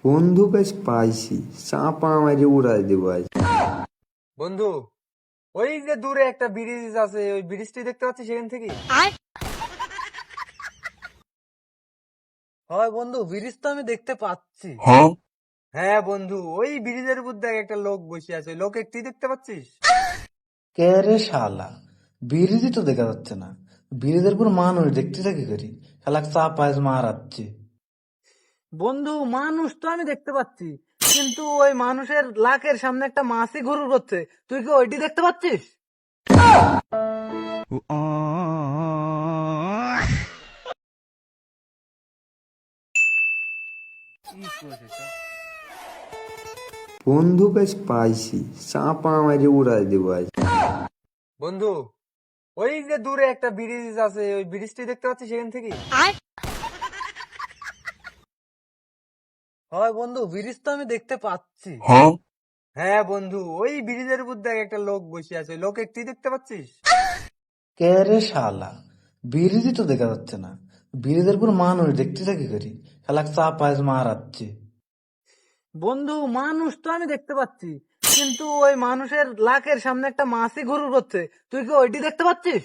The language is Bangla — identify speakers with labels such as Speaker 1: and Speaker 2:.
Speaker 1: বন্ধু বেশ পাইছি, চাপা মারি উড়াই দেবো আজ।
Speaker 2: বন্ধু, ওই যে দূরে একটা ব্রিজ আছে, ওই ব্রিজটি দেখতে পাচ্ছি সেখান থেকে। হয় বন্ধু, ব্রিজ তো আমি দেখতে পাচ্ছি। হ্যাঁ বন্ধু, ওই ব্রিজের উপর দেখ একটা লোক বসে আছে, ওই লোক একটি দেখতে পাচ্ছিস?
Speaker 3: কে রে শালা, ব্রিজই তো দেখা যাচ্ছে না। ব্রিজের পুরো মানুষ দেখতে থাকি করি, শালা চাপায় মারাচ্ছে।
Speaker 2: বন্ধু, মানুষ তো আমি দেখতে পাচ্ছি, কিন্তু ওই মানুষের লাকের সামনে একটা মাছি ঘুরু করছে, তুই কি ওইটি দেখতে পাচ্ছিস?
Speaker 1: বন্ধু বেশ পাইছি, চাপা মারি উড়াই দেবো আজ।
Speaker 2: বন্ধু, ওই যে দূরে একটা ব্রিজ আছে, ওই ব্রিজটি দেখতে পাচ্ছি সেখান থেকে। হয় বন্ধু, ব্রিজ তো আমি দেখতে পাচ্ছি। হ্যাঁ বন্ধু, ওই ব্রিজের উপর দেখ একটা লোক বসে আছে, ওই লোক একটি দেখতে পাচ্ছিস?
Speaker 3: কে রে শালা, ব্রিজই তো দেখা যাচ্ছে না। ব্রিজের পুরো মানুষ দেখতে থাকি করি, শালা চাপায় মারাচ্ছে।
Speaker 2: বন্ধু, মানুষ তো আমি দেখতে পাচ্ছি, কিন্তু ওই মানুষের লাকের সামনে একটা মাছি ঘুরু করছে, তুই কি ওইটি দেখতে পাচ্ছিস?